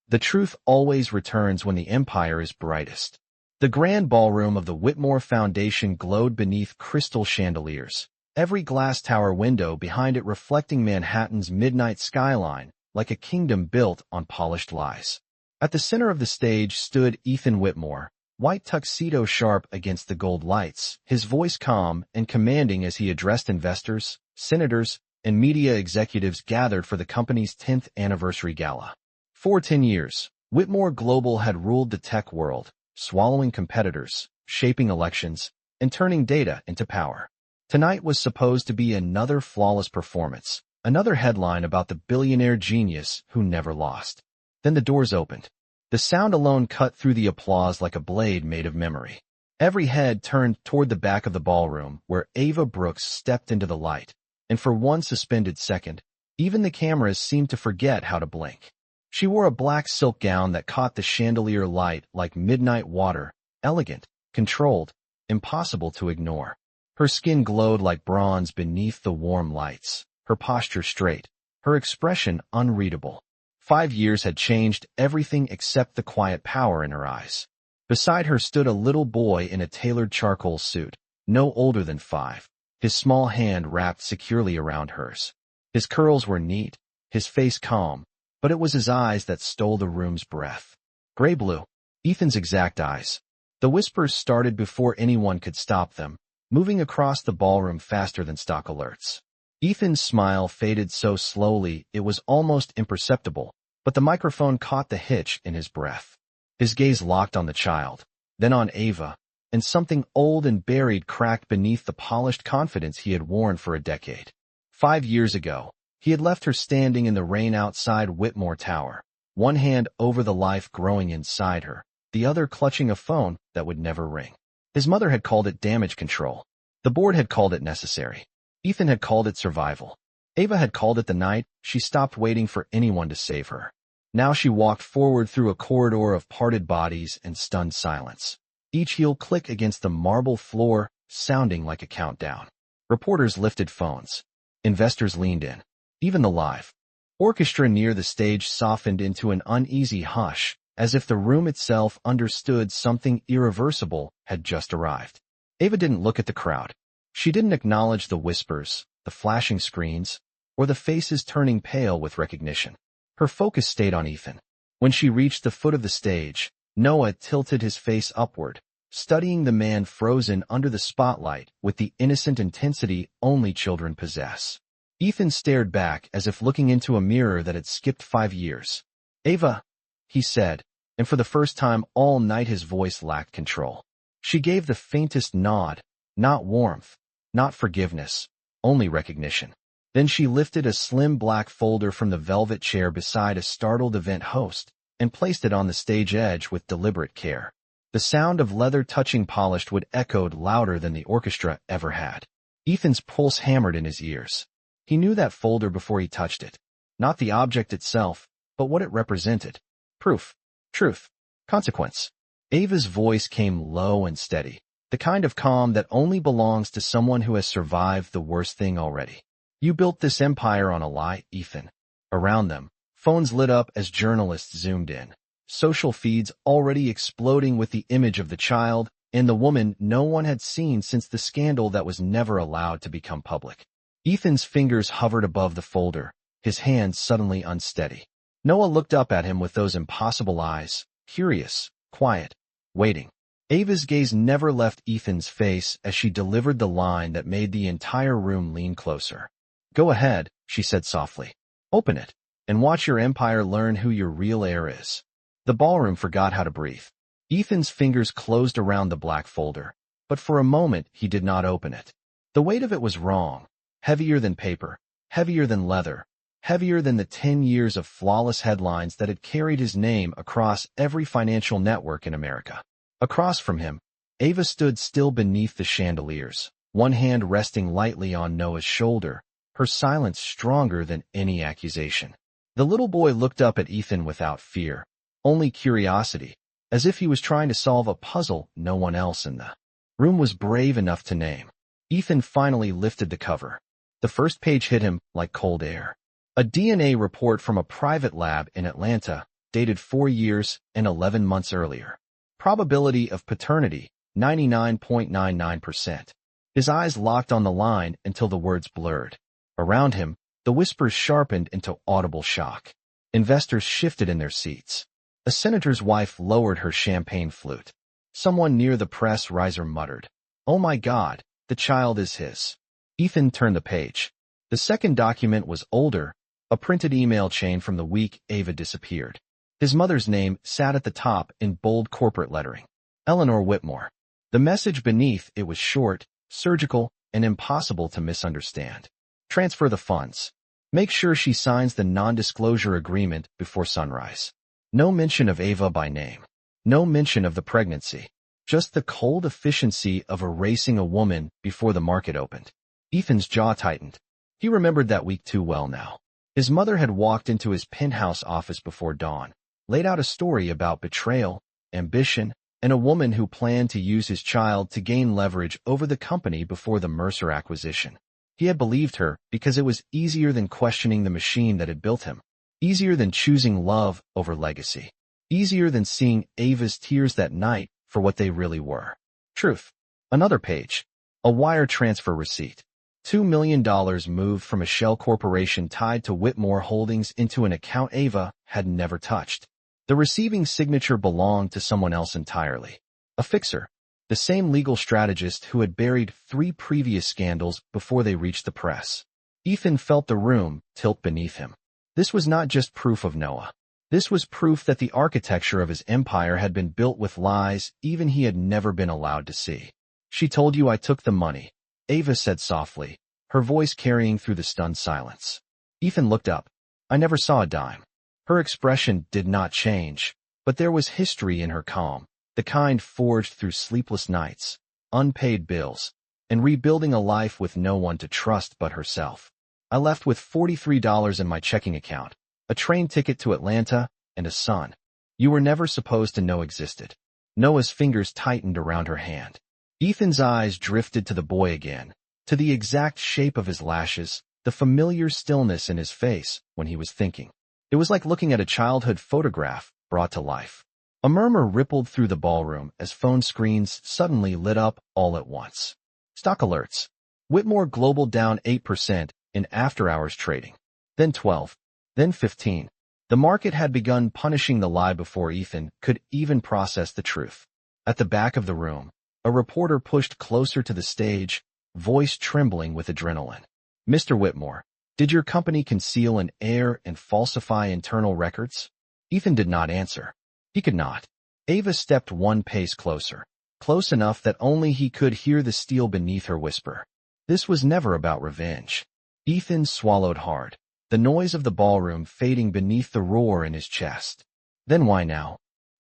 The truth always returns when the empire is brightest. The grand ballroom of the Whitmore Foundation glowed beneath crystal chandeliers, every glass tower window behind it reflecting Manhattan's midnight skyline like a kingdom built on polished lies. At the center of the stage stood Ethan Whitmore, white tuxedo sharp against the gold lights, his voice calm and commanding as he addressed investors, senators, and media executives gathered for the company's 10th anniversary gala. For 10 years, Whitmore Global had ruled the tech world, swallowing competitors, shaping elections, and turning data into power. Tonight was supposed to be another flawless performance, another headline about the billionaire genius who never lost. Then the doors opened. The sound alone cut through the applause like a blade made of memory. Every head turned toward the back of the ballroom, where Ava Brooks stepped into the light, and for one suspended second, even the cameras seemed to forget how to blink. She wore a black silk gown that caught the chandelier light like midnight water, elegant, controlled, impossible to ignore. Her skin glowed like bronze beneath the warm lights, her posture straight, her expression unreadable. 5 years had changed everything except the quiet power in her eyes. Beside her stood a little boy in a tailored charcoal suit, no older than 5, his small hand wrapped securely around hers. His curls were neat, his face calm, but it was his eyes that stole the room's breath. Gray-blue, Ethan's exact eyes. The whispers started before anyone could stop them, moving across the ballroom faster than stock alerts. Ethan's smile faded so slowly it was almost imperceptible, but the microphone caught the hitch in his breath. His gaze locked on the child, then on Ava, and something old and buried cracked beneath the polished confidence he had worn for a decade. 5 years ago, he had left her standing in the rain outside Whitmore Tower, one hand over the life growing inside her, the other clutching a phone that would never ring. His mother had called it damage control. The board had called it necessary. Ethan had called it survival. Ava had called it the night she stopped waiting for anyone to save her. Now she walked forward through a corridor of parted bodies and stunned silence. Each heel click against the marble floor, sounding like a countdown. Reporters lifted phones. Investors leaned in. Even the live orchestra near the stage softened into an uneasy hush, as if the room itself understood something irreversible had just arrived. Ava didn't look at the crowd. She didn't acknowledge the whispers, the flashing screens, or the faces turning pale with recognition. Her focus stayed on Ethan. When she reached the foot of the stage, Noah tilted his face upward, studying the man frozen under the spotlight with the innocent intensity only children possess. Ethan stared back as if looking into a mirror that had skipped 5 years. "Ava," he said, and for the first time all night his voice lacked control. She gave the faintest nod, not warmth, not forgiveness, only recognition. Then she lifted a slim black folder from the velvet chair beside a startled event host and placed it on the stage edge with deliberate care. The sound of leather touching polished wood echoed louder than the orchestra ever had. Ethan's pulse hammered in his ears. He knew that folder before he touched it. Not the object itself, but what it represented. Proof, truth, consequence. Ava's voice came low and steady, the kind of calm that only belongs to someone who has survived the worst thing already. "You built this empire on a lie, Ethan." Around them, phones lit up as journalists zoomed in, social feeds already exploding with the image of the child and the woman no one had seen since the scandal that was never allowed to become public. Ethan's fingers hovered above the folder, his hands suddenly unsteady. Noah looked up at him with those impossible eyes, curious, quiet, waiting. Ava's gaze never left Ethan's face as she delivered the line that made the entire room lean closer. "Go ahead," she said softly. "Open it, and watch your empire learn who your real heir is." The ballroom forgot how to breathe. Ethan's fingers closed around the black folder, but for a moment he did not open it. The weight of it was wrong, heavier than paper, heavier than leather, heavier than the 10 years of flawless headlines that had carried his name across every financial network in America. Across from him, Ava stood still beneath the chandeliers, one hand resting lightly on Noah's shoulder, her silence stronger than any accusation. The little boy looked up at Ethan without fear, only curiosity, as if he was trying to solve a puzzle no one else in the room was brave enough to name. Ethan finally lifted the cover. The first page hit him like cold air. A DNA report from a private lab in Atlanta, dated 4 years and 11 months earlier. Probability of paternity, 99.99%. His eyes locked on the line until the words blurred. Around him, the whispers sharpened into audible shock. Investors shifted in their seats. A senator's wife lowered her champagne flute. Someone near the press riser muttered, "Oh my God, the child is his." Ethan turned the page. The second document was older, a printed email chain from the week Ava disappeared. His mother's name sat at the top in bold corporate lettering. Eleanor Whitmore. The message beneath it was short, surgical, and impossible to misunderstand. Transfer the funds. Make sure she signs the non-disclosure agreement before sunrise. No mention of Ava by name. No mention of the pregnancy. Just the cold efficiency of erasing a woman before the market opened. Ethan's jaw tightened. He remembered that week too well now. His mother had walked into his penthouse office before dawn, laid out a story about betrayal, ambition, and a woman who planned to use his child to gain leverage over the company before the Mercer acquisition. He had believed her because it was easier than questioning the machine that had built him, easier than choosing love over legacy, easier than seeing Ava's tears that night for what they really were. Truth. Another page. A wire transfer receipt. $2 million moved from a shell corporation tied to Whitmore Holdings into an account Ava had never touched. The receiving signature belonged to someone else entirely. A fixer. The same legal strategist who had buried 3 previous scandals before they reached the press. Ethan felt the room tilt beneath him. This was not just proof of Noah. This was proof that the architecture of his empire had been built with lies even he had never been allowed to see. "She told you I took the money," Ava said softly, her voice carrying through the stunned silence. Ethan looked up. "I never saw a dime." Her expression did not change, but there was history in her calm, the kind forged through sleepless nights, unpaid bills, and rebuilding a life with no one to trust but herself. "I left with $43 in my checking account, a train ticket to Atlanta, and a son you were never supposed to know existed." Noah's fingers tightened around her hand. Ethan's eyes drifted to the boy again, to the exact shape of his lashes, the familiar stillness in his face when he was thinking. It was like looking at a childhood photograph brought to life. A murmur rippled through the ballroom as phone screens suddenly lit up all at once. Stock alerts. Whitmore Global down 8% in after-hours trading. Then 12. Then 15. The market had begun punishing the lie before Ethan could even process the truth. At the back of the room, a reporter pushed closer to the stage, voice trembling with adrenaline. "Mr. Whitmore, did your company conceal an heir and falsify internal records?" Ethan did not answer. He could not. Ava stepped one pace closer, close enough that only he could hear the steel beneath her whisper. This was never about revenge. Ethan swallowed hard, the noise of the ballroom fading beneath the roar in his chest. Then why now?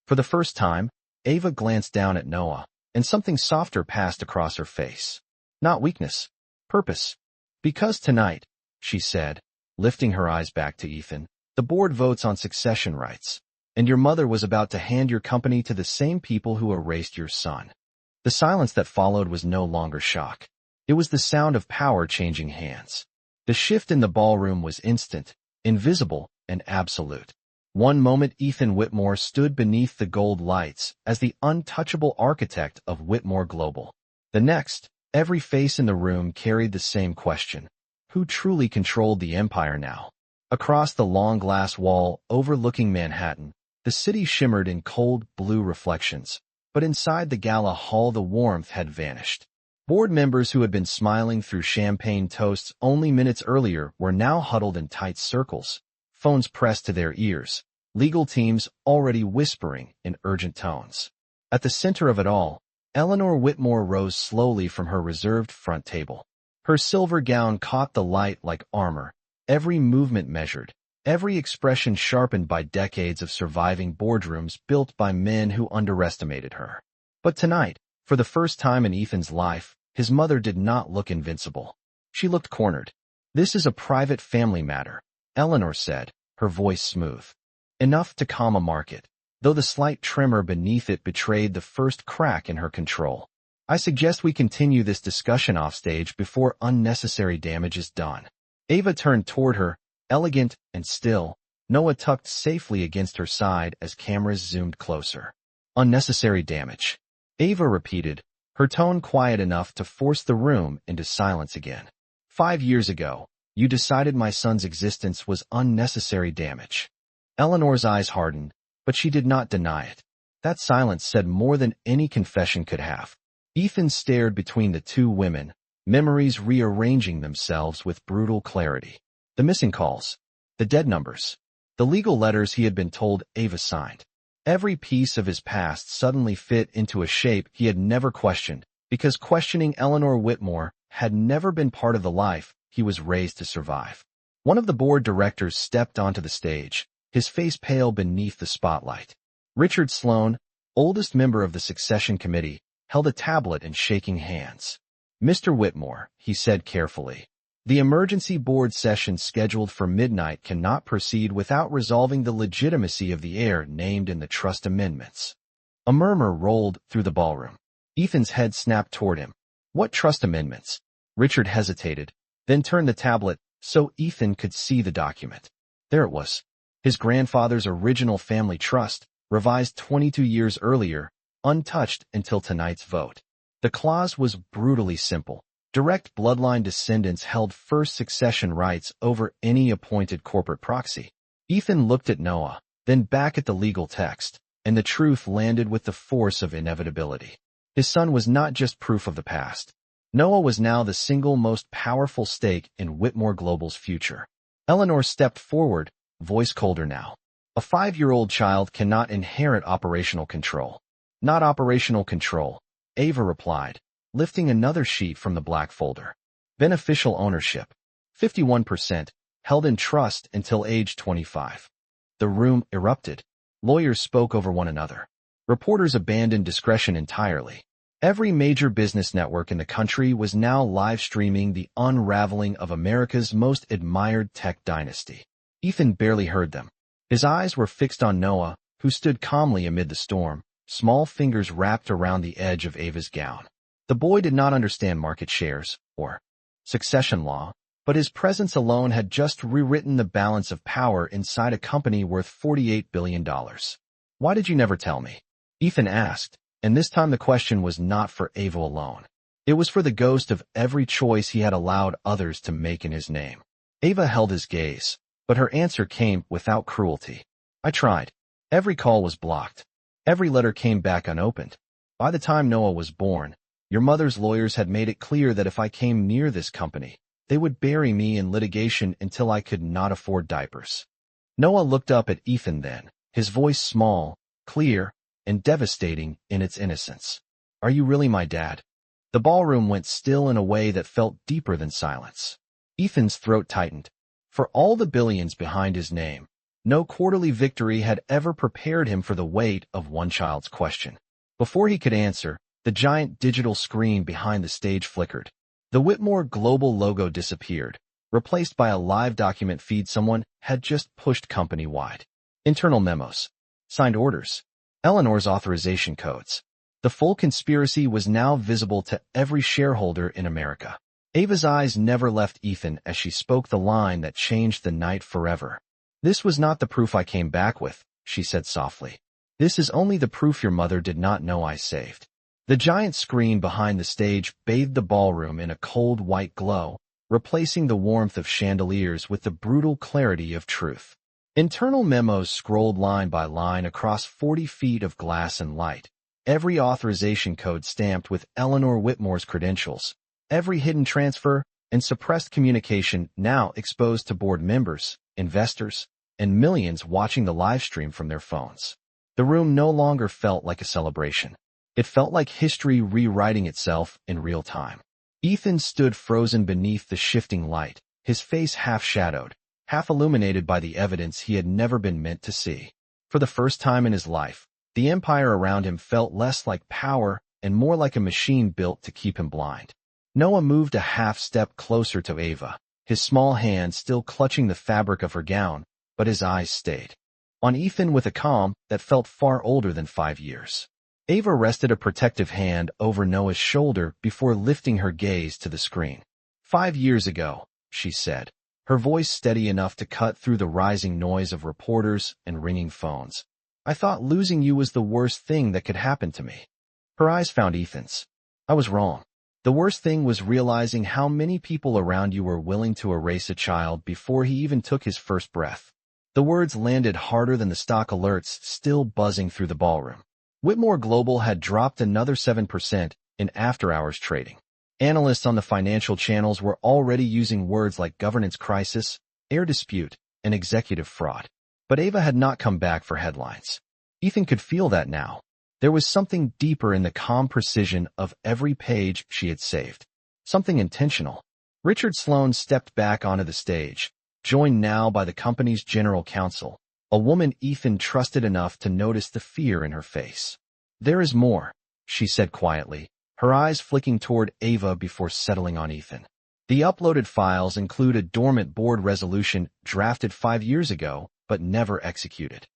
For the first time, Ava glanced down at Noah, and something softer passed across her face. Not weakness. Purpose. "Because tonight," she said, lifting her eyes back to Ethan, "the board votes on succession rights, and your mother was about to hand your company to the same people who erased your son." The silence that followed was no longer shock. It was the sound of power changing hands. The shift in the ballroom was instant, invisible, and absolute. One moment Ethan Whitmore stood beneath the gold lights as the untouchable architect of Whitmore Global. The next, every face in the room carried the same question. Who truly controlled the empire now? Across the long glass wall overlooking Manhattan, the city shimmered in cold blue reflections, but inside the gala hall the warmth had vanished. Board members who had been smiling through champagne toasts only minutes earlier were now huddled in tight circles, phones pressed to their ears, legal teams already whispering in urgent tones. At the center of it all, Eleanor Whitmore rose slowly from her reserved front table. Her silver gown caught the light like armor, every movement measured, every expression sharpened by decades of surviving boardrooms built by men who underestimated her. But tonight, for the first time in Ethan's life, his mother did not look invincible. She looked cornered. "This is a private family matter," Eleanor said, her voice smooth. Enough to calm a market, though the slight tremor beneath it betrayed the first crack in her control. "I suggest we continue this discussion offstage before unnecessary damage is done." Ava turned toward her, elegant and still, Noah tucked safely against her side as cameras zoomed closer. Unnecessary damage. Ava repeated, her tone quiet enough to force the room into silence again. 5 years ago, you decided my son's existence was unnecessary damage. Eleanor's eyes hardened, but she did not deny it. That silence said more than any confession could have. Ethan stared between the two women, memories rearranging themselves with brutal clarity. The missing calls, the dead numbers, the legal letters he had been told Ava signed. Every piece of his past suddenly fit into a shape he had never questioned, because questioning Eleanor Whitmore had never been part of the life he was raised to survive. One of the board directors stepped onto the stage, his face pale beneath the spotlight. Richard Sloan, oldest member of the succession committee, held a tablet in shaking hands. Mr. Whitmore, he said carefully, the emergency board session scheduled for midnight cannot proceed without resolving the legitimacy of the heir named in the trust amendments. A murmur rolled through the ballroom. Ethan's head snapped toward him. What trust amendments? Richard hesitated, then turned the tablet so Ethan could see the document. There it was. His grandfather's original family trust, revised 22 years earlier, untouched until tonight's vote. The clause was brutally simple. Direct bloodline descendants held first succession rights over any appointed corporate proxy. Ethan looked at Noah, then back at the legal text, and the truth landed with the force of inevitability. His son was not just proof of the past. Noah was now the single most powerful stake in Whitmore Global's future. Eleanor stepped forward, voice colder now. A 5-year-old child cannot inherit operational control. Not operational control, Ava replied, lifting another sheet from the black folder. Beneficial ownership. 51%, held in trust until age 25. The room erupted. Lawyers spoke over one another. Reporters abandoned discretion entirely. Every major business network in the country was now live-streaming the unraveling of America's most admired tech dynasty. Ethan barely heard them. His eyes were fixed on Noah, who stood calmly amid the storm, small fingers wrapped around the edge of Ava's gown. The boy did not understand market shares or succession law, but his presence alone had just rewritten the balance of power inside a company worth $48 billion. Why did you never tell me? Ethan asked, and this time the question was not for Ava alone. It was for the ghost of every choice he had allowed others to make in his name. Ava held his gaze, but her answer came without cruelty. I tried. Every call was blocked. Every letter came back unopened. By the time Noah was born, your mother's lawyers had made it clear that if I came near this company, they would bury me in litigation until I could not afford diapers. Noah looked up at Ethan then, his voice small, clear, and devastating in its innocence. Are you really my dad? The ballroom went still in a way that felt deeper than silence. Ethan's throat tightened. For all the billions behind his name, no quarterly victory had ever prepared him for the weight of one child's question. Before he could answer, the giant digital screen behind the stage flickered. The Whitmore Global logo disappeared, replaced by a live document feed someone had just pushed company-wide. Internal memos. Signed orders. Eleanor's authorization codes. The full conspiracy was now visible to every shareholder in America. Ava's eyes never left Ethan as she spoke the line that changed the night forever. This was not the proof I came back with, she said softly. This is only the proof your mother did not know I saved. The giant screen behind the stage bathed the ballroom in a cold white glow, replacing the warmth of chandeliers with the brutal clarity of truth. Internal memos scrolled line by line across 40 feet of glass and light, every authorization code stamped with Eleanor Whitmore's credentials, every hidden transfer and suppressed communication now exposed to board members, investors, and millions watching the live stream from their phones. The room no longer felt like a celebration. It felt like history rewriting itself in real time. Ethan stood frozen beneath the shifting light, his face half-shadowed, half-illuminated by the evidence he had never been meant to see. For the first time in his life, the empire around him felt less like power and more like a machine built to keep him blind. Noah moved a half-step closer to Ava, his small hand still clutching the fabric of her gown, but his eyes stayed on Ethan with a calm that felt far older than 5 years. Ava rested a protective hand over Noah's shoulder before lifting her gaze to the screen. 5 years ago, she said, her voice steady enough to cut through the rising noise of reporters and ringing phones. I thought losing you was the worst thing that could happen to me. Her eyes found Ethan's. I was wrong. The worst thing was realizing how many people around you were willing to erase a child before he even took his first breath. The words landed harder than the stock alerts still buzzing through the ballroom. Whitmore Global had dropped another 7% in after-hours trading. Analysts on the financial channels were already using words like governance crisis, heir dispute, and executive fraud. But Ava had not come back for headlines. Ethan could feel that now. There was something deeper in the calm precision of every page she had saved. Something intentional. Richard Sloan stepped back onto the stage, joined now by the company's general counsel, a woman Ethan trusted enough to notice the fear in her face. There is more, she said quietly, her eyes flicking toward Ava before settling on Ethan. The uploaded files include a dormant board resolution drafted 5 years ago, but never executed.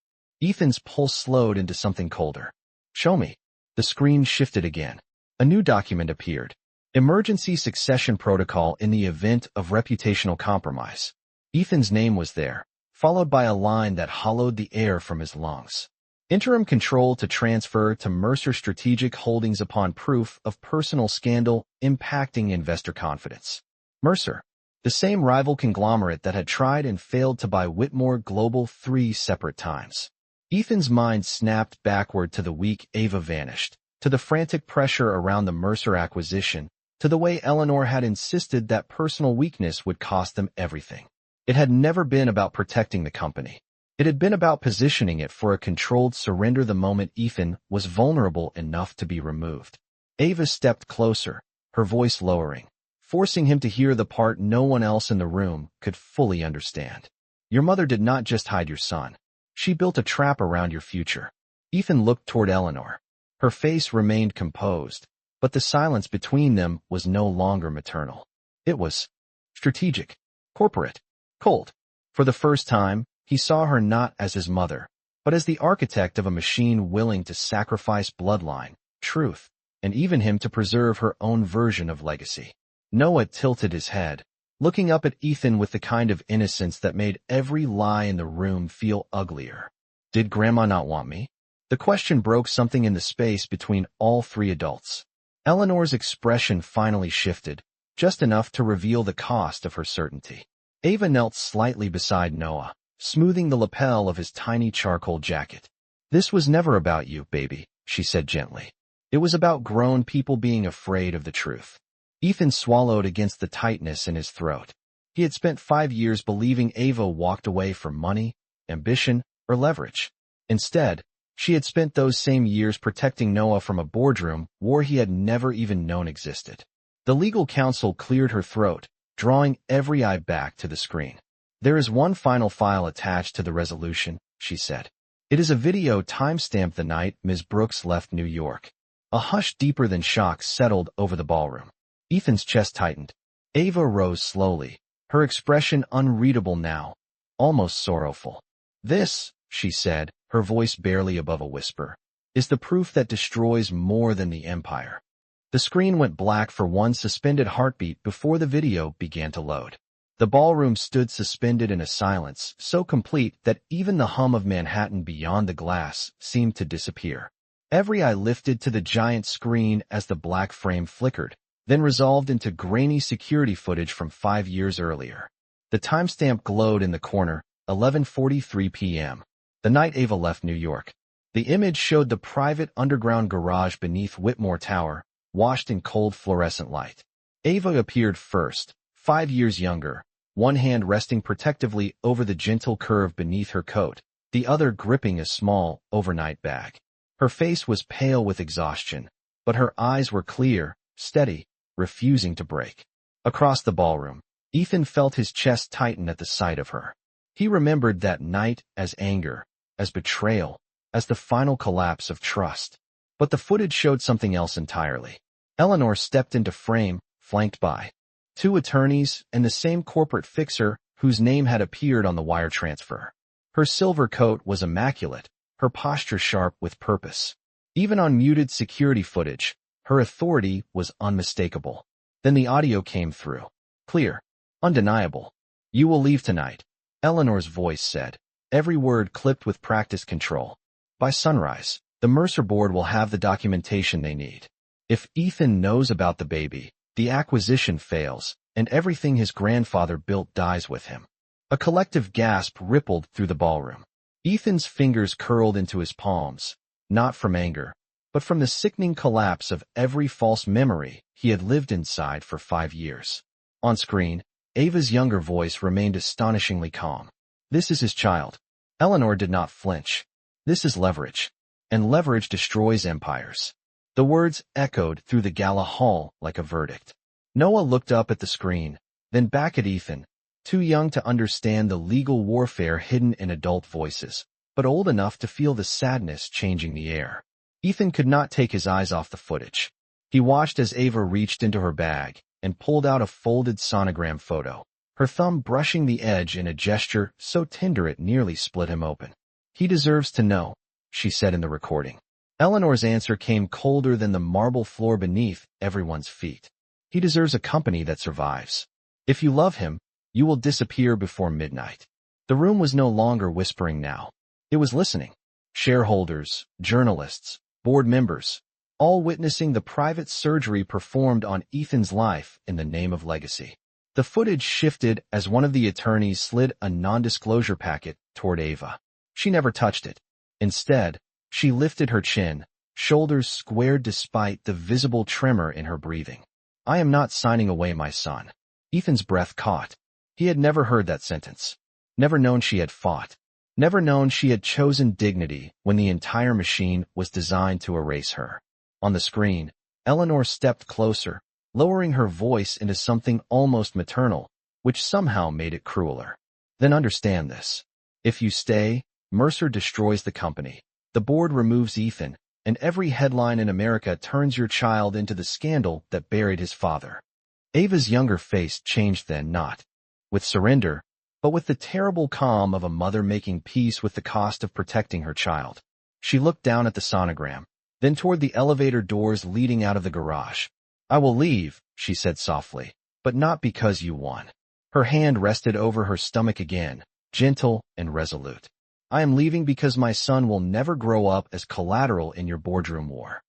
Ethan's pulse slowed into something colder. Show me. The screen shifted again. A new document appeared. Emergency succession protocol in the event of reputational compromise. Ethan's name was there, followed by a line that hollowed the air from his lungs. Interim control to transfer to Mercer Strategic Holdings upon proof of personal scandal impacting investor confidence. Mercer, the same rival conglomerate that had tried and failed to buy Whitmore Global 3 separate times. Ethan's mind snapped backward to the week Ava vanished, to the frantic pressure around the Mercer acquisition, to the way Eleanor had insisted that personal weakness would cost them everything. It had never been about protecting the company. It had been about positioning it for a controlled surrender the moment Ethan was vulnerable enough to be removed. Ava stepped closer, her voice lowering, forcing him to hear the part no one else in the room could fully understand. Your mother did not just hide your son. She built a trap around your future. Ethan looked toward Eleanor. Her face remained composed, but the silence between them was no longer maternal. It was strategic, corporate, cold. For the first time, he saw her not as his mother, but as the architect of a machine willing to sacrifice bloodline, truth, and even him to preserve her own version of legacy. Noah tilted his head, looking up at Ethan with the kind of innocence that made every lie in the room feel uglier. Did Grandma not want me? The question broke something in the space between all three adults. Eleanor's expression finally shifted, just enough to reveal the cost of her certainty. Ava knelt slightly beside Noah, smoothing the lapel of his tiny charcoal jacket. This was never about you, baby, she said gently. It was about grown people being afraid of the truth. Ethan swallowed against the tightness in his throat. He had spent 5 years believing Ava walked away for money, ambition, or leverage. Instead, she had spent those same years protecting Noah from a boardroom war he had never even known existed. The legal counsel cleared her throat, drawing every eye back to the screen. There is one final file attached to the resolution, she said. It is a video timestamped the night Ms. Brooks left New York. A hush deeper than shock settled over the ballroom. Ethan's chest tightened. Ava rose slowly, her expression unreadable now, almost sorrowful. This, she said, her voice barely above a whisper, is the proof that destroys more than the empire. The screen went black for one suspended heartbeat before the video began to load. The ballroom stood suspended in a silence so complete that even the hum of Manhattan beyond the glass seemed to disappear. Every eye lifted to the giant screen as the black frame flickered, then resolved into grainy security footage from 5 years earlier. The timestamp glowed in the corner, 11:43 p.m., the night Ava left New York. The image showed the private underground garage beneath Whitmore Tower, washed in cold fluorescent light. Ava appeared first, 5 years younger, one hand resting protectively over the gentle curve beneath her coat, the other gripping a small, overnight bag. Her face was pale with exhaustion, but her eyes were clear, steady, refusing to break. Across the ballroom, Ethan felt his chest tighten at the sight of her. He remembered that night as anger, as betrayal, as the final collapse of trust. But the footage showed something else entirely. Eleanor stepped into frame, flanked by 2 attorneys and the same corporate fixer whose name had appeared on the wire transfer. Her silver coat was immaculate, her posture sharp with purpose. Even on muted security footage, her authority was unmistakable. Then the audio came through. Clear, undeniable. You will leave tonight, Eleanor's voice said, every word clipped with practiced control. By sunrise, the Mercer board will have the documentation they need. If Ethan knows about the baby, the acquisition fails, and everything his grandfather built dies with him. A collective gasp rippled through the ballroom. Ethan's fingers curled into his palms, not from anger, but from the sickening collapse of every false memory he had lived inside for 5 years. On screen, Ava's younger voice remained astonishingly calm. This is his child. Eleanor did not flinch. This is leverage, and leverage destroys empires. The words echoed through the gala hall like a verdict. Noah looked up at the screen, then back at Ethan, too young to understand the legal warfare hidden in adult voices, but old enough to feel the sadness changing the air. Ethan could not take his eyes off the footage. He watched as Ava reached into her bag and pulled out a folded sonogram photo, her thumb brushing the edge in a gesture so tender it nearly split him open. He deserves to know, she said in the recording. Eleanor's answer came colder than the marble floor beneath everyone's feet. He deserves a company that survives. If you love him, you will disappear before midnight. The room was no longer whispering now. It was listening. Shareholders, journalists, board members, all witnessing the private surgery performed on Ethan's life in the name of legacy. The footage shifted as one of the attorneys slid a non-disclosure packet toward Ava. She never touched it. Instead, she lifted her chin, shoulders squared despite the visible tremor in her breathing. I am not signing away my son. Ethan's breath caught. He had never heard that sentence. Never known she had fought. Never known she had chosen dignity when the entire machine was designed to erase her. On the screen, Eleanor stepped closer, lowering her voice into something almost maternal, which somehow made it crueler. Then understand this. If you stay, Mercer destroys the company. The board removes Ethan, and every headline in America turns your child into the scandal that buried his father. Ava's younger face changed then, not with surrender, but with the terrible calm of a mother making peace with the cost of protecting her child. She looked down at the sonogram, then toward the elevator doors leading out of the garage. I will leave, she said softly, but not because you won. Her hand rested over her stomach again, gentle and resolute. I am leaving because my son will never grow up as collateral in your boardroom war.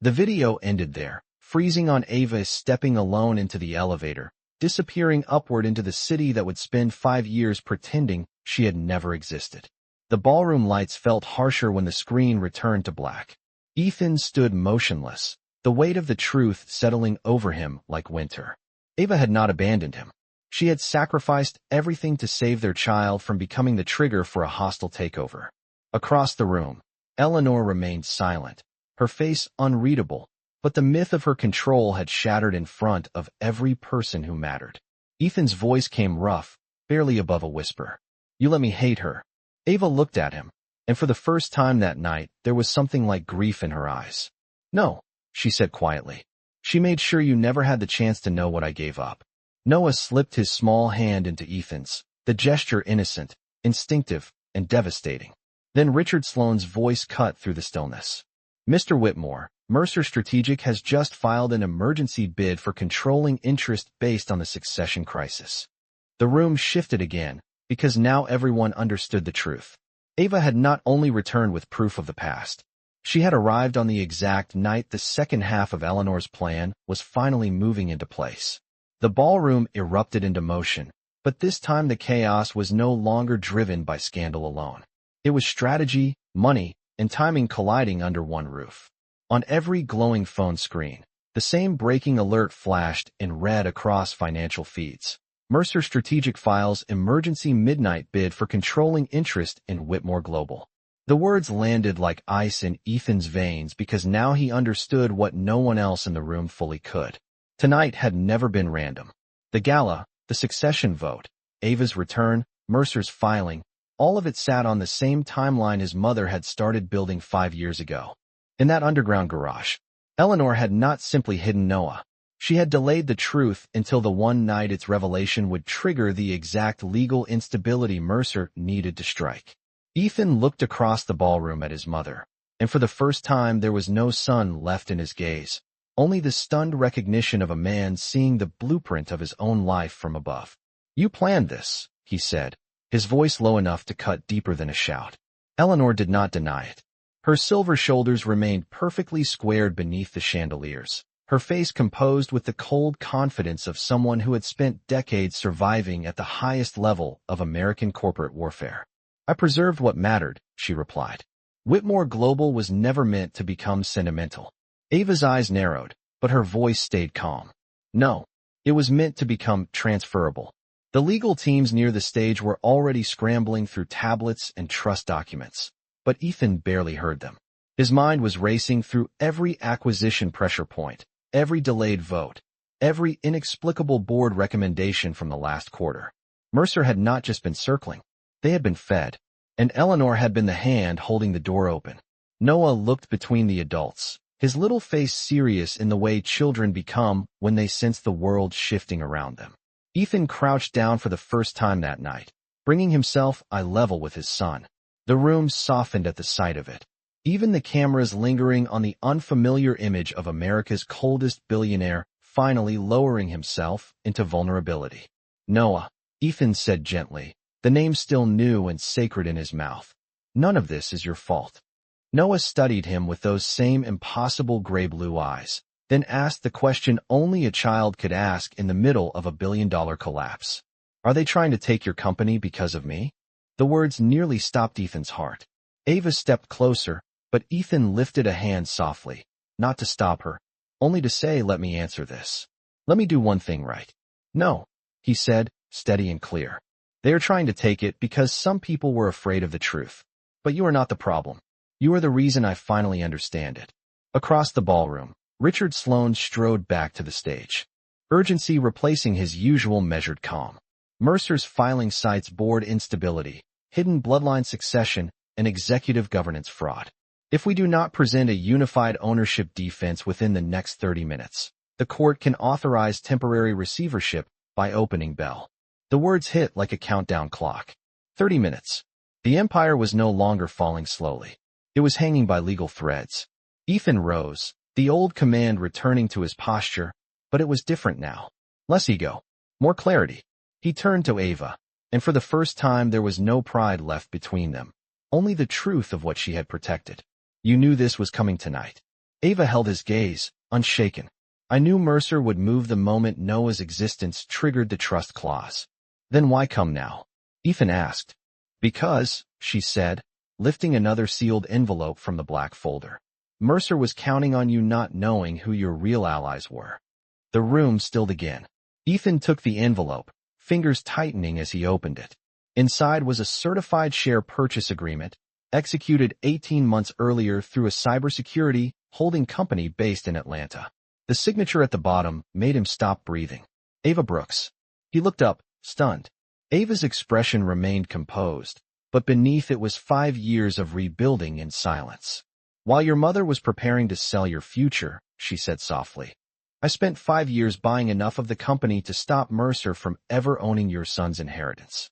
The video ended there, freezing on Ava stepping alone into the elevator, disappearing upward into the city that would spend 5 years pretending she had never existed. The ballroom lights felt harsher when the screen returned to black. Ethan stood motionless, the weight of the truth settling over him like winter. Ava had not abandoned him. She had sacrificed everything to save their child from becoming the trigger for a hostile takeover. Across the room, Eleanor remained silent, her face unreadable, but the myth of her control had shattered in front of every person who mattered. Ethan's voice came rough, barely above a whisper. You let me hate her. Ava looked at him, and for the first time that night, there was something like grief in her eyes. No, she said quietly. She made sure you never had the chance to know what I gave up. Noah slipped his small hand into Ethan's, the gesture innocent, instinctive, and devastating. Then Richard Sloane's voice cut through the stillness. Mr. Whitmore, Mercer Strategic has just filed an emergency bid for controlling interest based on the succession crisis. The room shifted again, because now everyone understood the truth. Ava had not only returned with proof of the past. She had arrived on the exact night the second half of Eleanor's plan was finally moving into place. The ballroom erupted into motion, but this time the chaos was no longer driven by scandal alone. It was strategy, money, and timing colliding under one roof. On every glowing phone screen, the same breaking alert flashed in red across financial feeds. Mercer Strategic files emergency midnight bid for controlling interest in Whitmore Global. The words landed like ice in Ethan's veins because now he understood what no one else in the room fully could. Tonight had never been random. The gala, the succession vote, Ava's return, Mercer's filing, all of it sat on the same timeline his mother had started building 5 years ago. In that underground garage, Eleanor had not simply hidden Noah. She had delayed the truth until the one night its revelation would trigger the exact legal instability Mercer needed to strike. Ethan looked across the ballroom at his mother, and for the first time there was no sun left in his gaze. Only the stunned recognition of a man seeing the blueprint of his own life from above. You planned this, he said, his voice low enough to cut deeper than a shout. Eleanor did not deny it. Her silver shoulders remained perfectly squared beneath the chandeliers, her face composed with the cold confidence of someone who had spent decades surviving at the highest level of American corporate warfare. I preserved what mattered, she replied. Whitmore Global was never meant to become sentimental. Ava's eyes narrowed, but her voice stayed calm. No, it was meant to become transferable. The legal teams near the stage were already scrambling through tablets and trust documents, but Ethan barely heard them. His mind was racing through every acquisition pressure point, every delayed vote, every inexplicable board recommendation from the last quarter. Mercer had not just been circling. They had been fed, and Eleanor had been the hand holding the door open. Noah looked between the adults, his little face serious in the way children become when they sense the world shifting around them. Ethan crouched down for the first time that night, bringing himself eye level with his son. The room softened at the sight of it. Even the cameras lingering on the unfamiliar image of America's coldest billionaire finally lowering himself into vulnerability. Noah, Ethan said gently, the name still new and sacred in his mouth. None of this is your fault. Noah studied him with those same impossible gray blue eyes, then asked the question only a child could ask in the middle of a billion-dollar collapse. Are they trying to take your company because of me? The words nearly stopped Ethan's heart. Ava stepped closer, but Ethan lifted a hand softly, not to stop her, only to say, let me answer this. Let me do one thing right. No, he said, steady and clear. They are trying to take it because some people were afraid of the truth. But you are not the problem. You are the reason I finally understand it. Across the ballroom, Richard Sloane strode back to the stage, urgency replacing his usual measured calm. Mercer's filing cites board instability, hidden bloodline succession, and executive governance fraud. If we do not present a unified ownership defense within the next 30 minutes, the court can authorize temporary receivership by opening bell. The words hit like a countdown clock. 30 minutes. The empire was no longer falling slowly. It was hanging by legal threads. Ethan rose, the old command returning to his posture, but it was different now. Less ego. More clarity. He turned to Ava, and for the first time there was no pride left between them, only the truth of what she had protected. You knew this was coming tonight. Ava held his gaze, unshaken. I knew Mercer would move the moment Noah's existence triggered the trust clause. Then why come now? Ethan asked. Because, she said, lifting another sealed envelope from the black folder. Mercer was counting on you not knowing who your real allies were. The room stilled again. Ethan took the envelope, fingers tightening as he opened it. Inside was a certified share purchase agreement, executed 18 months earlier through a cybersecurity holding company based in Atlanta. The signature at the bottom made him stop breathing. Ava Brooks. He looked up, stunned. Ava's expression remained composed, but beneath it was 5 years of rebuilding in silence. While your mother was preparing to sell your future, she said softly, I spent 5 years buying enough of the company to stop Mercer from ever owning your son's inheritance.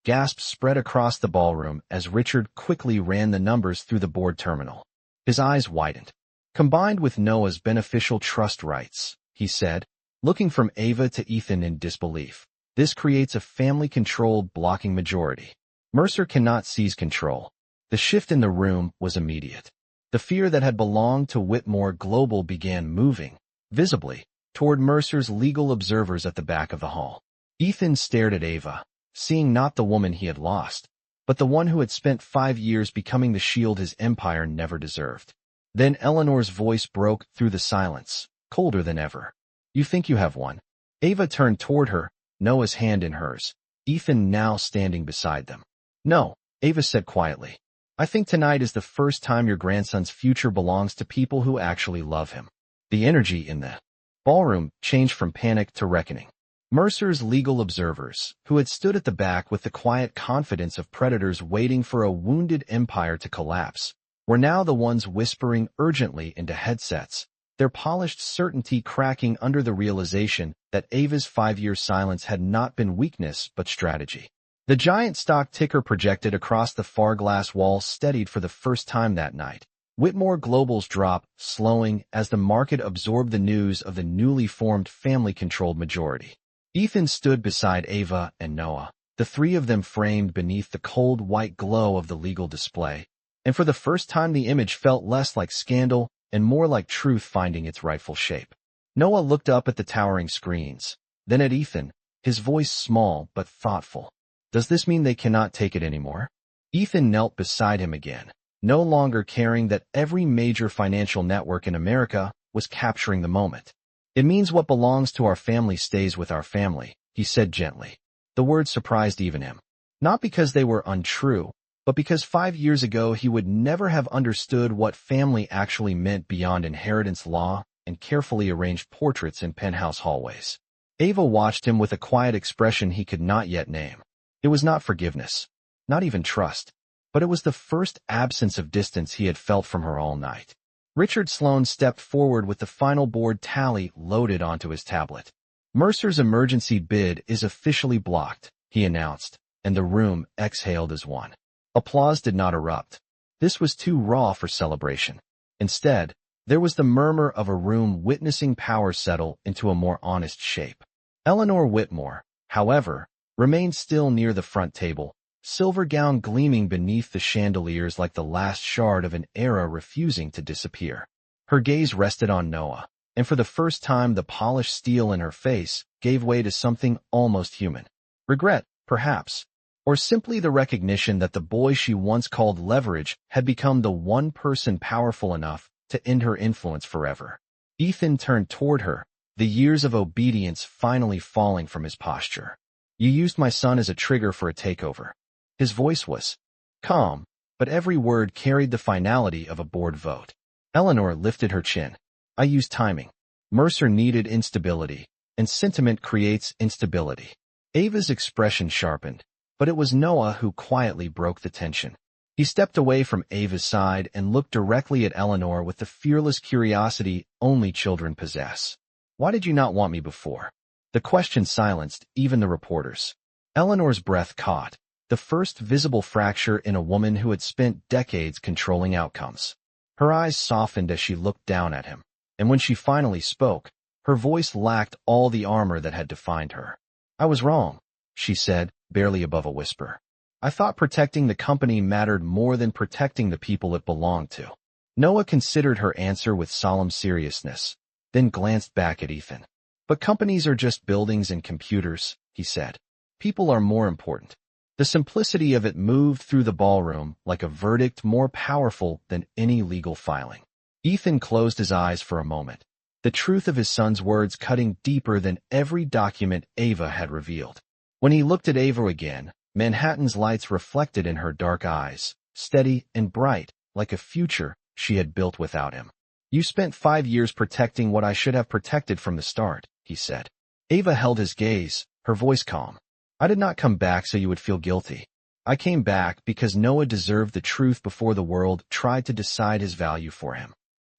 Gasps spread across the ballroom as Richard quickly ran the numbers through the board terminal. His eyes widened. Combined with Noah's beneficial trust rights, he said, looking from Ava to Ethan in disbelief, this creates a family-controlled blocking majority. Mercer cannot seize control. The shift in the room was immediate. The fear that had belonged to Whitmore Global began moving, visibly, toward Mercer's legal observers at the back of the hall. Ethan stared at Ava, seeing not the woman he had lost, but the one who had spent 5 years becoming the shield his empire never deserved. Then Eleanor's voice broke through the silence, colder than ever. You think you have won? Ava turned toward her, Noah's hand in hers, Ethan now standing beside them. No, Ava said quietly. I think tonight is the first time your grandson's future belongs to people who actually love him. The energy in the ballroom changed from panic to reckoning. Mercer's legal observers, who had stood at the back with the quiet confidence of predators waiting for a wounded empire to collapse, were now the ones whispering urgently into headsets, their polished certainty cracking under the realization that Ava's 5-year silence had not been weakness but strategy. The giant stock ticker projected across the far glass wall steadied for the first time that night. Whitmore Global's drop slowing as the market absorbed the news of the newly formed family-controlled majority. Ethan stood beside Ava and Noah, the three of them framed beneath the cold white glow of the legal display, and for the first time the image felt less like scandal and more like truth finding its rightful shape. Noah looked up at the towering screens, then at Ethan, his voice small but thoughtful. Does this mean they cannot take it anymore? Ethan knelt beside him again, no longer caring that every major financial network in America was capturing the moment. It means what belongs to our family stays with our family, he said gently. The words surprised even him. Not because they were untrue, but because 5 years ago he would never have understood what family actually meant beyond inheritance law and carefully arranged portraits in penthouse hallways. Ava watched him with a quiet expression he could not yet name. It was not forgiveness, not even trust, but it was the first absence of distance he had felt from her all night. Richard Sloane stepped forward with the final board tally loaded onto his tablet. Mercer's emergency bid is officially blocked, he announced, and the room exhaled as one. Applause did not erupt. This was too raw for celebration. Instead, there was the murmur of a room witnessing power settle into a more honest shape. Eleanor Whitmore, however, remained still near the front table, silver gown gleaming beneath the chandeliers like the last shard of an era refusing to disappear. Her gaze rested on Noah, and for the first time the polished steel in her face gave way to something almost human. Regret, perhaps, or simply the recognition that the boy she once called leverage had become the one person powerful enough to end her influence forever. Ethan turned toward her, the years of obedience finally falling from his posture. You used my son as a trigger for a takeover. His voice was calm, but every word carried the finality of a board vote. Eleanor lifted her chin. I used timing. Mercer needed instability, and sentiment creates instability. Ava's expression sharpened, but it was Noah who quietly broke the tension. He stepped away from Ava's side and looked directly at Eleanor with the fearless curiosity only children possess. Why did you not want me before? The question silenced even the reporters. Eleanor's breath caught, the first visible fracture in a woman who had spent decades controlling outcomes. Her eyes softened as she looked down at him, and when she finally spoke, her voice lacked all the armor that had defined her. I was wrong, she said, barely above a whisper. I thought protecting the company mattered more than protecting the people it belonged to. Noah considered her answer with solemn seriousness, then glanced back at Ethan. But companies are just buildings and computers, he said. People are more important. The simplicity of it moved through the ballroom like a verdict more powerful than any legal filing. Ethan closed his eyes for a moment, the truth of his son's words cutting deeper than every document Ava had revealed. When he looked at Ava again, Manhattan's lights reflected in her dark eyes, steady and bright, like a future she had built without him. You spent 5 years protecting what I should have protected from the start, he said. Ava held his gaze, her voice calm. I did not come back so you would feel guilty. I came back because Noah deserved the truth before the world tried to decide his value for him.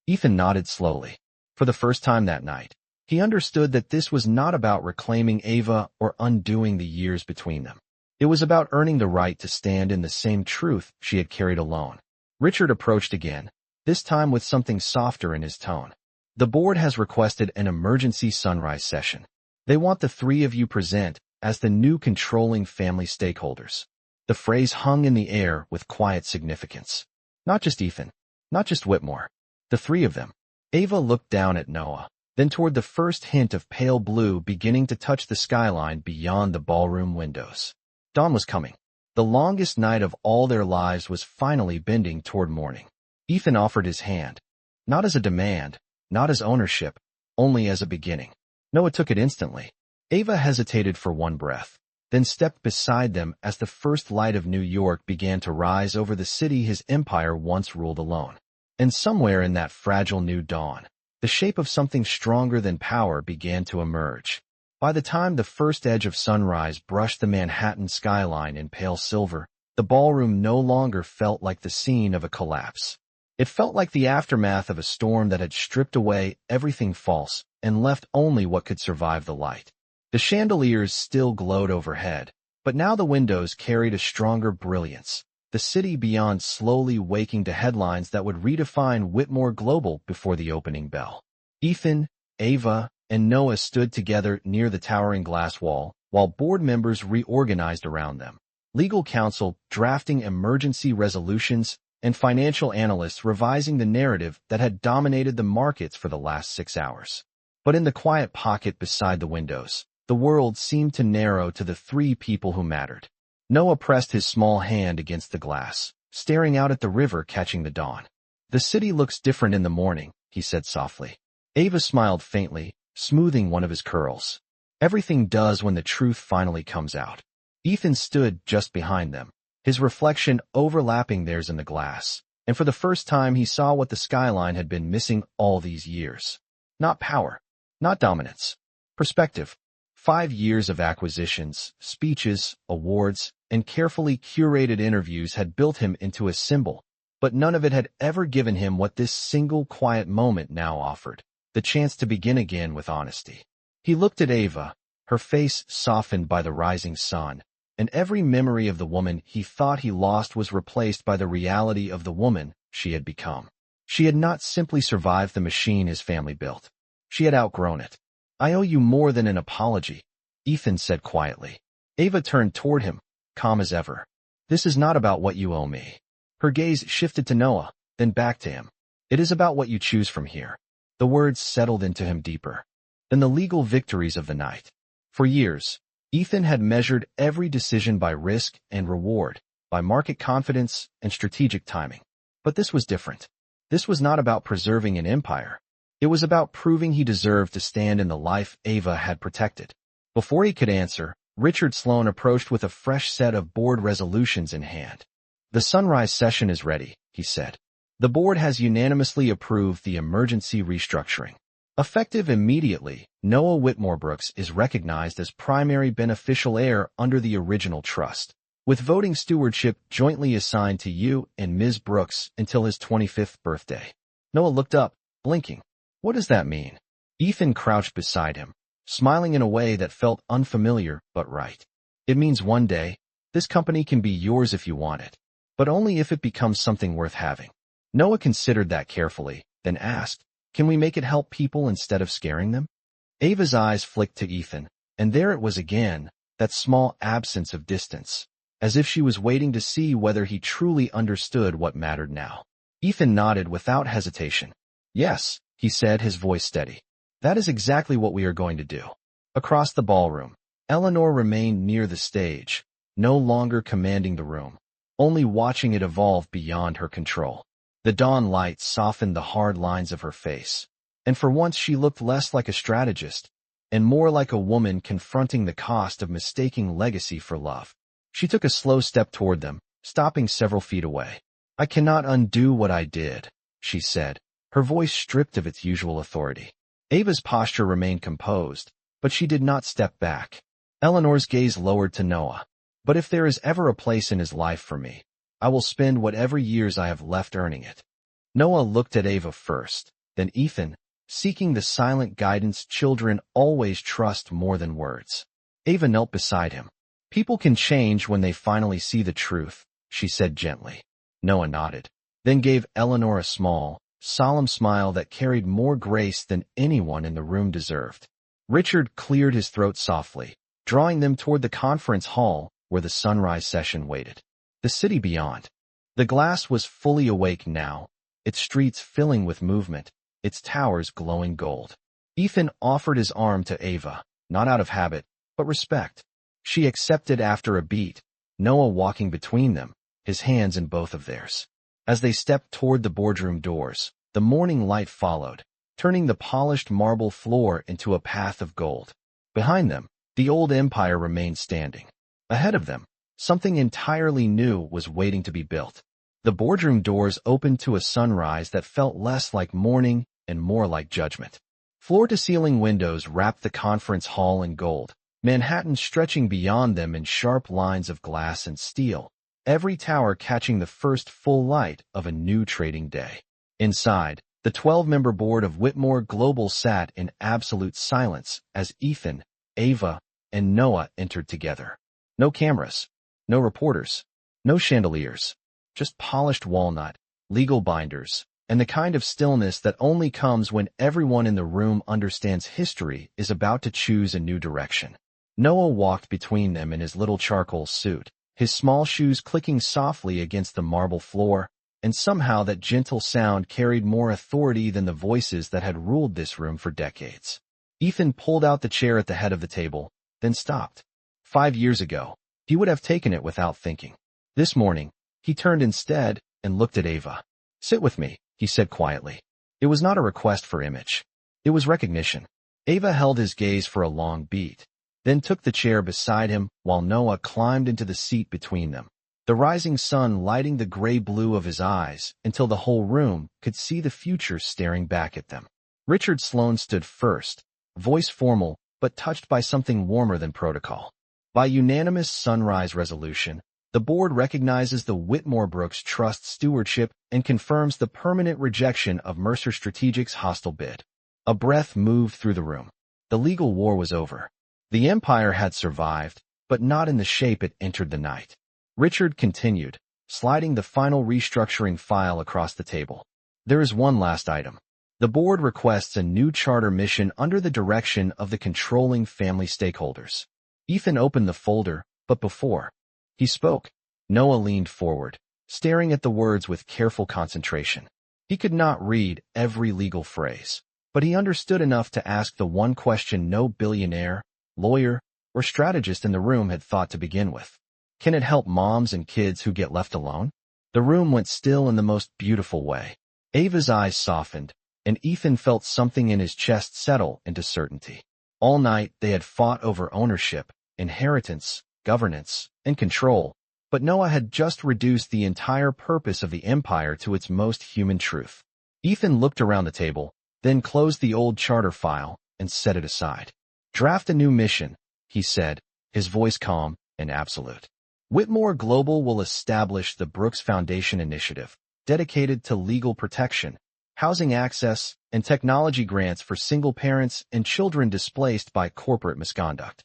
Ethan nodded slowly. For the first time that night, he understood that this was not about reclaiming Ava or undoing the years between them. It was about earning the right to stand in the same truth she had carried alone. Richard approached again, this time with something softer in his tone. The board has requested an emergency sunrise session. They want the three of you present as the new controlling family stakeholders. The phrase hung in the air with quiet significance. Not just Ethan, not just Whitmore. The three of them. Ava looked down at Noah, then toward the first hint of pale blue beginning to touch the skyline beyond the ballroom windows. Dawn was coming. The longest night of all their lives was finally bending toward morning. Ethan offered his hand. Not as a demand, not as ownership, only as a beginning. Noah took it instantly. Ava hesitated for one breath, then stepped beside them as the first light of New York began to rise over the city his empire once ruled alone. And somewhere in that fragile new dawn, the shape of something stronger than power began to emerge. By the time the first edge of sunrise brushed the Manhattan skyline in pale silver, the ballroom no longer felt like the scene of a collapse. It felt like the aftermath of a storm that had stripped away everything false and left only what could survive the light. The chandeliers still glowed overhead, but now the windows carried a stronger brilliance, the city beyond slowly waking to headlines that would redefine Whitmore Global before the opening bell. Ethan, Ava, and Noah stood together near the towering glass wall, while board members reorganized around them. Legal counsel drafting emergency resolutions, and financial analysts revising the narrative that had dominated the markets for the last 6 hours. But in the quiet pocket beside the windows, the world seemed to narrow to the 3 people who mattered. Noah pressed his small hand against the glass, staring out at the river catching the dawn. "The city looks different in the morning," he said softly. Ava smiled faintly, smoothing one of his curls. "Everything does when the truth finally comes out." Ethan stood just behind them, his reflection overlapping theirs in the glass, and for the first time he saw what the skyline had been missing all these years. Not power, not dominance. Perspective. 5 years of acquisitions, speeches, awards, and carefully curated interviews had built him into a symbol, but none of it had ever given him what this single quiet moment now offered, the chance to begin again with honesty. He looked at Ava, her face softened by the rising sun, and every memory of the woman he thought he lost was replaced by the reality of the woman she had become. She had not simply survived the machine his family built. She had outgrown it. "I owe you more than an apology," Ethan said quietly. Ava turned toward him, calm as ever. "This is not about what you owe me." Her gaze shifted to Noah, then back to him. "It is about what you choose from here." The words settled into him deeper than the legal victories of the night. For years, Ethan had measured every decision by risk and reward, by market confidence and strategic timing. But this was different. This was not about preserving an empire. It was about proving he deserved to stand in the life Ava had protected. Before he could answer, Richard Sloan approached with a fresh set of board resolutions in hand. "The sunrise session is ready," he said. "The board has unanimously approved the emergency restructuring. Effective immediately, Noah Whitmore Brooks is recognized as primary beneficial heir under the original trust, with voting stewardship jointly assigned to you and Ms. Brooks until his 25th birthday." Noah looked up, blinking. "What does that mean?" Ethan crouched beside him, smiling in a way that felt unfamiliar but right. "It means one day, this company can be yours if you want it, but only if it becomes something worth having." Noah considered that carefully, then asked, "Can we make it help people instead of scaring them?" Ava's eyes flicked to Ethan, and there it was again, that small absence of distance, as if she was waiting to see whether he truly understood what mattered now. Ethan nodded without hesitation. "Yes," he said, his voice steady. "That is exactly what we are going to do." Across the ballroom, Eleanor remained near the stage, no longer commanding the room, only watching it evolve beyond her control. The dawn light softened the hard lines of her face, and for once she looked less like a strategist and more like a woman confronting the cost of mistaking legacy for love. She took a slow step toward them, stopping several feet away. "I cannot undo what I did," she said, her voice stripped of its usual authority. Ava's posture remained composed, but she did not step back. Eleanor's gaze lowered to Noah. "But if there is ever a place in his life for me, I will spend whatever years I have left earning it." Noah looked at Ava first, then Ethan, seeking the silent guidance children always trust more than words. Ava knelt beside him. "People can change when they finally see the truth," she said gently. Noah nodded, then gave Eleanor a small, solemn smile that carried more grace than anyone in the room deserved. Richard cleared his throat softly, drawing them toward the conference hall where the sunrise session waited. The city beyond. The glass was fully awake now, its streets filling with movement, its towers glowing gold. Ethan offered his arm to Ava, not out of habit, but respect. She accepted after a beat, Noah walking between them, his hands in both of theirs. As they stepped toward the boardroom doors, the morning light followed, turning the polished marble floor into a path of gold. Behind them, the old empire remained standing. Ahead of them, something entirely new was waiting to be built. The boardroom doors opened to a sunrise that felt less like morning and more like judgment. Floor-to-ceiling windows wrapped the conference hall in gold, Manhattan stretching beyond them in sharp lines of glass and steel, every tower catching the first full light of a new trading day. Inside, the 12-member board of Whitmore Global sat in absolute silence as Ethan, Ava, and Noah entered together. No cameras, no reporters, no chandeliers, just polished walnut, legal binders, and the kind of stillness that only comes when everyone in the room understands history is about to choose a new direction. Noah walked between them in his little charcoal suit, his small shoes clicking softly against the marble floor, and somehow that gentle sound carried more authority than the voices that had ruled this room for decades. Ethan pulled out the chair at the head of the table, then stopped. 5 years ago, he would have taken it without thinking. This morning, he turned instead and looked at Ava. "Sit with me," he said quietly. It was not a request for image. It was recognition. Ava held his gaze for a long beat, then took the chair beside him while Noah climbed into the seat between them, the rising sun lighting the gray-blue of his eyes until the whole room could see the future staring back at them. Richard Sloane stood first, voice formal but touched by something warmer than protocol. By unanimous sunrise resolution, the board recognizes the Whitmore Brooks Trust stewardship and confirms the permanent rejection of Mercer Strategic's hostile bid. A breath moved through the room. The legal war was over. The empire had survived, but not in the shape it entered the night. Richard continued, sliding the final restructuring file across the table. There is one last item. The board requests a new charter mission under the direction of the controlling family stakeholders. Ethan opened the folder, but before he spoke, Noah leaned forward, staring at the words with careful concentration. He could not read every legal phrase, but he understood enough to ask the one question no billionaire, lawyer, or strategist in the room had thought to begin with. Can it help moms and kids who get left alone? The room went still in the most beautiful way. Ava's eyes softened, and Ethan felt something in his chest settle into certainty. All night they had fought over ownership, inheritance, governance, and control, but Noah had just reduced the entire purpose of the empire to its most human truth. Ethan looked around the table, then closed the old charter file and set it aside. "Draft a new mission," he said, his voice calm and absolute. "Whitmore Global will establish the Brooks Foundation Initiative, dedicated to legal protection, housing access, and technology grants for single parents and children displaced by corporate misconduct."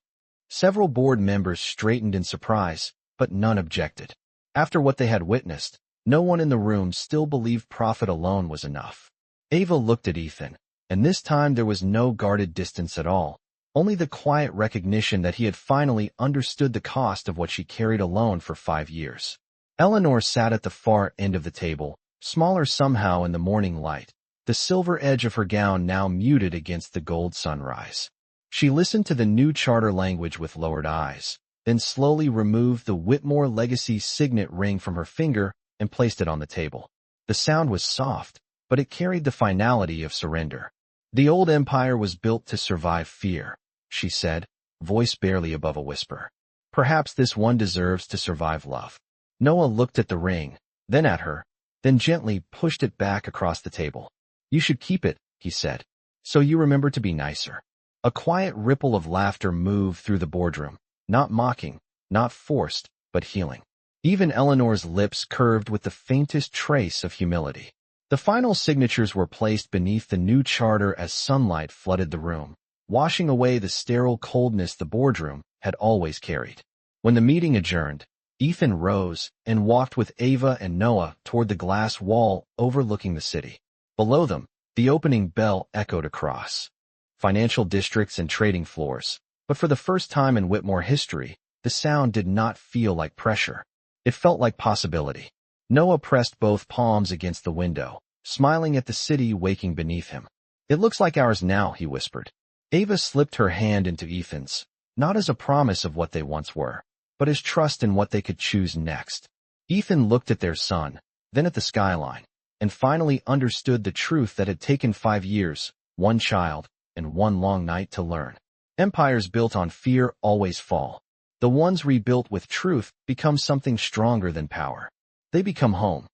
Several board members straightened in surprise, but none objected. After what they had witnessed, no one in the room still believed profit alone was enough. Ava looked at Ethan, and this time there was no guarded distance at all, only the quiet recognition that he had finally understood the cost of what she carried alone for 5 years. Eleanor sat at the far end of the table, smaller somehow in the morning light, the silver edge of her gown now muted against the gold sunrise. She listened to the new charter language with lowered eyes, then slowly removed the Whitmore Legacy signet ring from her finger and placed it on the table. The sound was soft, but it carried the finality of surrender. "The old empire was built to survive fear," she said, voice barely above a whisper. "Perhaps this one deserves to survive love." Noah looked at the ring, then at her, then gently pushed it back across the table. "You should keep it," he said, "so you remember to be nicer." A quiet ripple of laughter moved through the boardroom, not mocking, not forced, but healing. Even Eleanor's lips curved with the faintest trace of humility. The final signatures were placed beneath the new charter as sunlight flooded the room, washing away the sterile coldness the boardroom had always carried. When the meeting adjourned, Ethan rose and walked with Ava and Noah toward the glass wall overlooking the city. Below them, the opening bell echoed across financial districts and trading floors, but for the first time in Whitmore history, the sound did not feel like pressure. It felt like possibility. Noah pressed both palms against the window, smiling at the city waking beneath him. "It looks like ours now," he whispered. Ava slipped her hand into Ethan's, not as a promise of what they once were, but as trust in what they could choose next. Ethan looked at their son, then at the skyline, and finally understood the truth that had taken 5 years, one child, and one long night to learn. Empires built on fear always fall. The ones rebuilt with truth become something stronger than power. They become home.